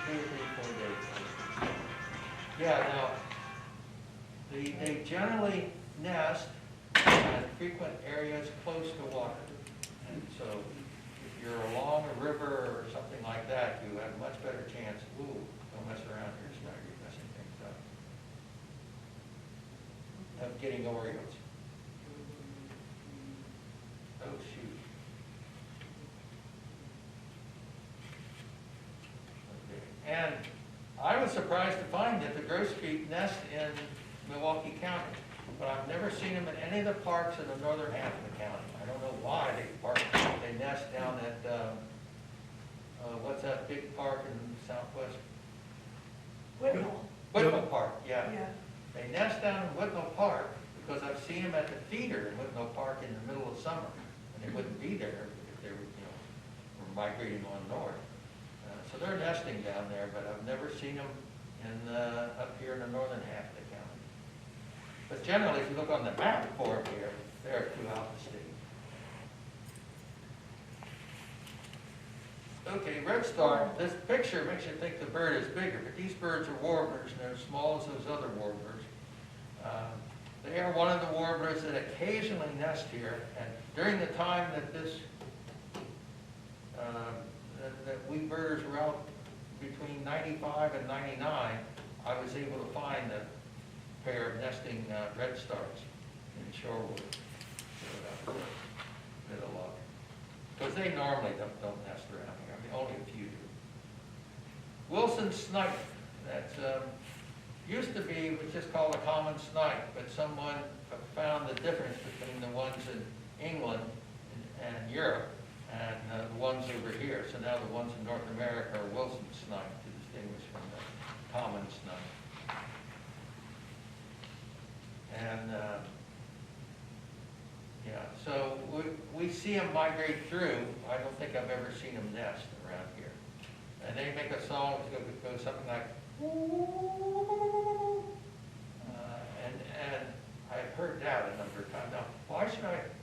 2 or 3, 4 days. Yeah, now, they generally nest in frequent areas close to water. And so if you're along a river or something like that, you have a much better chance. Ooh, don't mess around here, so now you're messing things up. Of getting Orioles. Oh, shoot. Okay. And I was surprised to find that the grosbeak nest in Milwaukee County, but I've never seen them in any of the parks in the northern half of the county. I don't know why they nest down at, what's that big park in southwest?
Whitnall.
Whitnall Park, yeah.
Yeah.
They nest down in Whitnall Park because I've seen them at the feeder in Whitnall Park in the middle of summer, and they wouldn't be there if they were migrating on north. So they're nesting down there, but I've never seen them up here in the northern half of the county. But generally, if you look on the map for them here, they're throughout the state. Okay, red star, this picture makes you think the bird is bigger, but these birds are warblers, and they're as small as those other warblers. They are one of the warblers that occasionally nest here, and during the time that that we birders were out between 95 and 99, I was able to find a pair of nesting red stars in Shorewood. So that was a bit of luck. Because they normally don't nest around here. I mean, only a few do. Wilson snipe. That's used to be, was just called a common snipe, but someone found the difference between the ones in England and Europe and the ones over here. So now the ones in North America are Wilson snipe to distinguish from the common snipe. And yeah, so we see them migrate through. I don't think I've ever seen them nest around here. And they make a song that goes something like, and I've heard that a number of times. Now,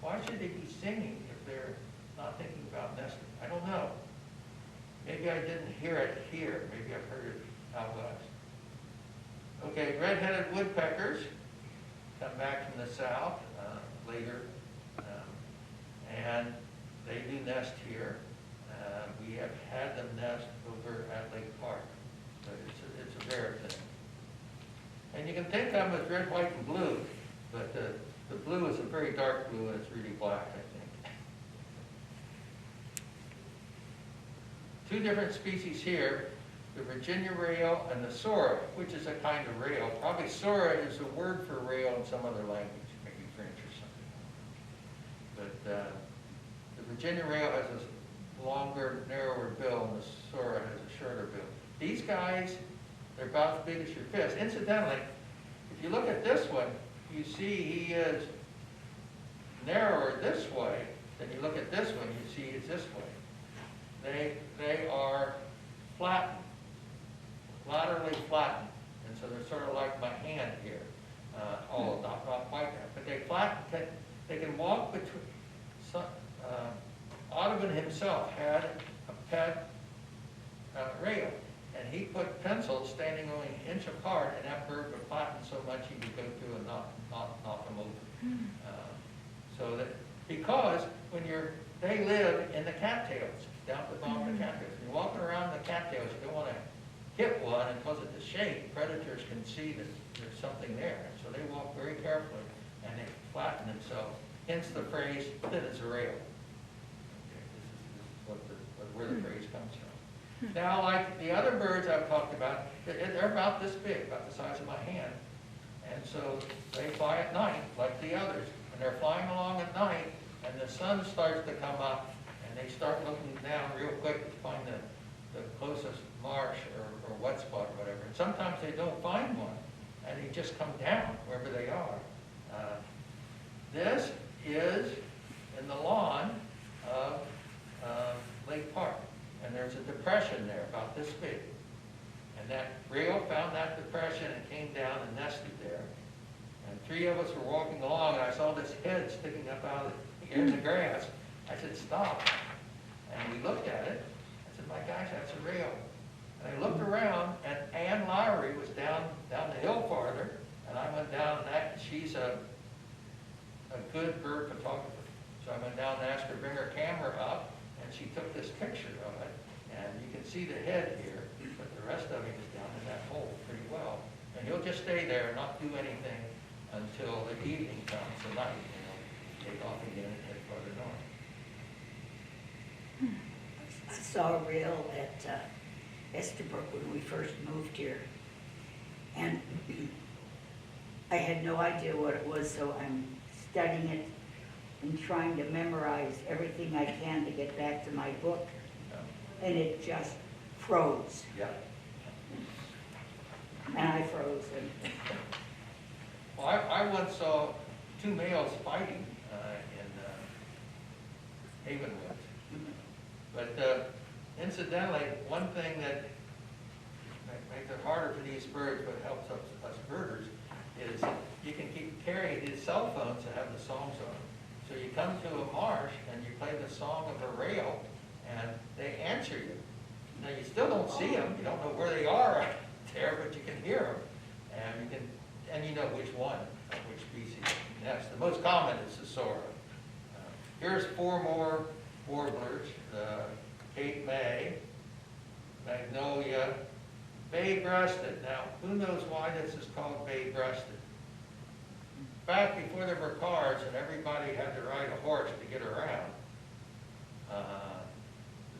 why should they be singing if they're not thinking about nesting? I don't know. Maybe I didn't hear it here. Maybe I've heard it out west. Okay, red-headed woodpeckers come back from the south later, and they do nest here. We have had them nest over at Lake Park, but it's a rare thing. And you can think of them as red, white, and blue, but the blue is a very dark blue, and it's really black, I think. 2 different species here, the Virginia rail and the sora, which is a kind of rail. Probably sora is a word for rail in some other language, maybe French or something. But the Virginia rail has a longer, narrower bill, and the sora has a shorter bill. These guys They're about as big as your fist. Incidentally, if you look at this one, you see he is narrower this way than you look at this one, you see it's this way. They are flattened, laterally flattened, and so they're sort of like my hand here. Not quite that, but they flatten. They can walk between. Audubon himself had a pet rail, and he put pencils standing only an inch apart, and that bird would flatten so much he would go through and knock them over. So that because they live in the cattails, down at the bottom of the cattails. When you're walking around the cattails, you don't want to hit one, and because of the shape, predators can see that there's something there. And so they walk very carefully, and they flatten themselves. Hence the phrase, thin as a rail. Okay, this is where the phrase comes from. Now, like the other birds I've talked about, they're about this big, about the size of my hand. And so they fly at night, like the others. And they're flying along at night, and the sun starts to come up, and they start looking down real quick to find the closest marsh or wet spot or whatever. And sometimes they don't find one, and they just come down wherever they are. This is in the lawn of Lake Park, and there's a depression there about this big. And that rail found that depression and came down and nested there. And three of us were walking along, and I saw this head sticking up out of the grass. I said, stop. And we looked at it. I said, my gosh, that's a rail. And I looked around, and Ann Lowry was down the hill farther, and I went down, and she's a good bird photographer. So I went down and asked her to bring her camera up, and she took this picture of it. And you can see the head here, but the rest of him is down in that hole pretty well. And he'll just stay there and not do anything until the evening comes, the night, take off again and head further north.
I saw a reel at Estabrook when we first moved here, and I had no idea what it was, so I'm studying it and trying to memorize everything I can to get back to my book, and it just froze.
Yeah.
And I froze. And
Well, I once saw two males fighting in Havenwoods. But incidentally, one thing that makes it harder for these birds, but helps us birders, is you can keep carrying these cell phones that have the songs on them. So you come to a marsh and you play the song of a rail, and they answer you. Now you still don't see them, you don't know where they are out there, but you can hear them, and you know which one, which species. That's the most common is the Sora. Here's four more warblers: the Cape May, Magnolia, bay-breasted. Now, who knows why this is called bay-breasted? Back before there were cars and everybody had to ride a horse to get around,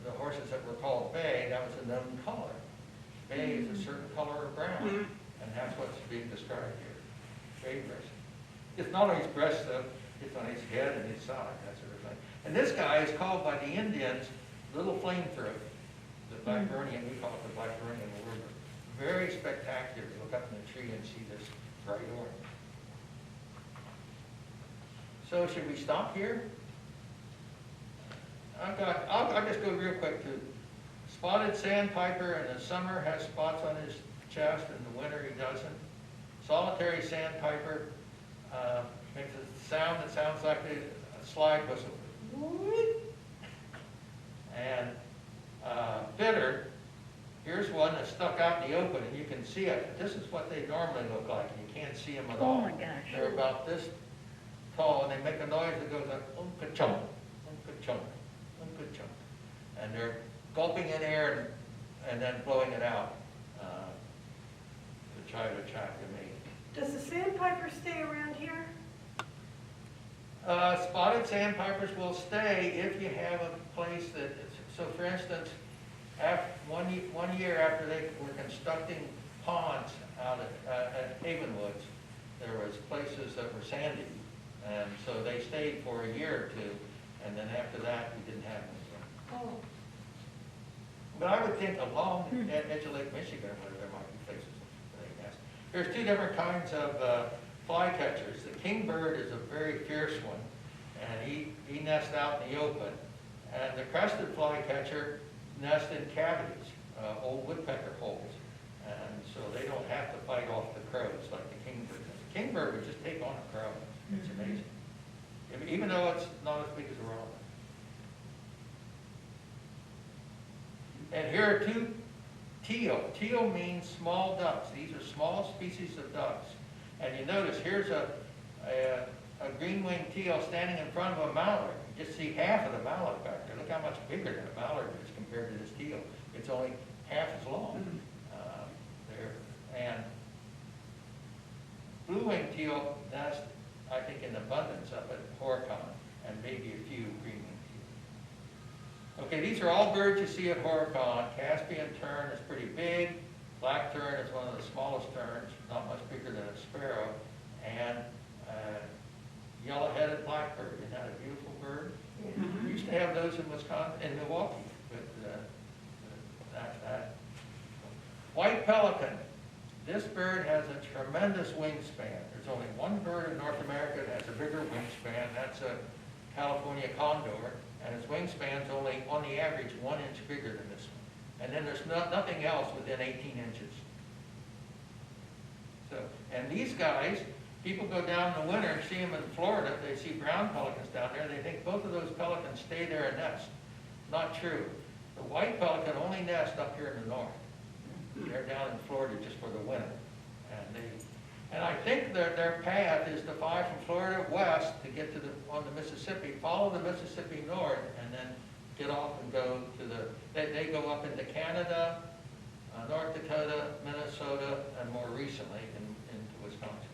the horses that were called bay, that was a known color. Bay is a certain color of brown, and that's what's being described here, bay-breasted. It's not on his breast, though. It's on his head and his side, that sort of thing. And this guy is called by the Indians Little Flamethrower, the Blackburnian. We call it the Blackburnian warbler. Very spectacular. You look up in the tree and see this bright orange. So should we stop here? I'll just go real quick to spotted sandpiper. In the summer has spots on his chest, in the winter he doesn't. Solitary sandpiper makes a sound that sounds like a slide whistle. And bitter, here's one that's stuck out in the open, and you can see it. This is what they normally look like, and you can't see them at all.
Oh my gosh.
They're about this tall, and they make a noise that goes like um-ka-chunk, um-ka-chunk, um-ka-chunk. And they're gulping in air and then blowing it out to try to attract the mate.
Does the sandpiper stay around here?
Spotted sandpipers will stay if you have a place that, so for instance, one year after they were constructing ponds out at Havenwoods, there was places that were sandy, and so they stayed for a year or two, and then after that, we didn't have them again.
Oh.
But I would think along at edge of Lake Michigan, where there might be places where they nest. There's two different kinds of flycatchers. The kingbird is a very fierce one, and he nests out in the open. And the crested flycatcher nests in cavities, old woodpecker holes. And so they don't have to fight off the crows like the kingbird does. The kingbird would just take on a crow. It's amazing. Even though it's not as big as a robin. And here are two teal. Teal means small ducks. These are small species of ducks. And you notice here's a green-winged teal standing in front of a mallard. You just see half of the mallard back there. Look how much bigger than a mallard is compared to this teal. It's only half as long. And blue-winged teal nest, I think, in abundance up at Horicon, and maybe a few green-winged teal. Okay, these are all birds you see at Horicon. Caspian tern is pretty big. Black tern is one of the smallest terns, not much bigger than a sparrow. And yellow-headed blackbird. Isn't that a beautiful bird? We used to have those in Wisconsin, in Milwaukee. But white pelican. This bird has a tremendous wingspan. There's only one bird in North America that has a bigger wingspan. That's a California condor, and its wingspan's only, on the average, 1 inch bigger than this one. And then there's nothing else within 18 inches. So, and these guys, people go down in the winter and see them in Florida. They see brown pelicans down there. They think both of those pelicans stay there and nest. Not true. The white pelican only nests up here in the north. They're down in Florida just for the winter. And I think their path is to fly from Florida west to get to on the Mississippi, follow the Mississippi north, and then get off and go to they go up into Canada, North Dakota, Minnesota, and more recently into Wisconsin.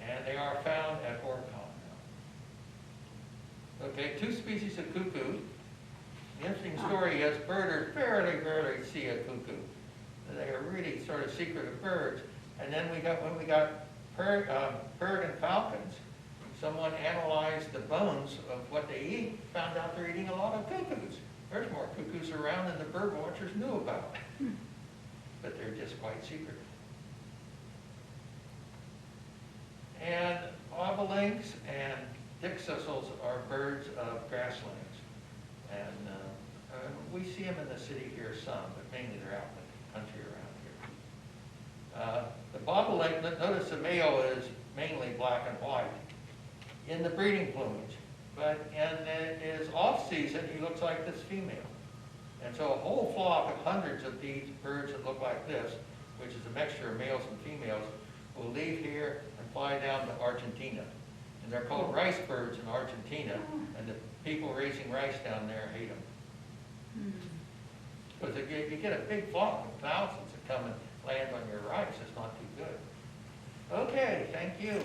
And they are found at Horicon now. Okay, two species of cuckoo. The interesting story is birders rarely see a cuckoo. They are really sort of secretive birds. And then when we got peregrine falcons, someone analyzed the bones of what they eat, found out they're eating a lot of cuckoos. There's more cuckoos around than the bird watchers knew about. But they're just quite secretive. And bobolinks and dickcissels are birds of grasslands. And we see them in the city here some, but mainly they're out in the country around here. The bobolink, notice the male is mainly black and white in the breeding plumage. But in his off-season, he looks like this female. And so a whole flock of hundreds of these birds that look like this, which is a mixture of males and females, will leave here and fly down to Argentina. And they're called rice birds in Argentina, and the people raising rice down there hate them. Because if you get a big flock of thousands that come and land on your rice, it's not too good. Okay, thank you.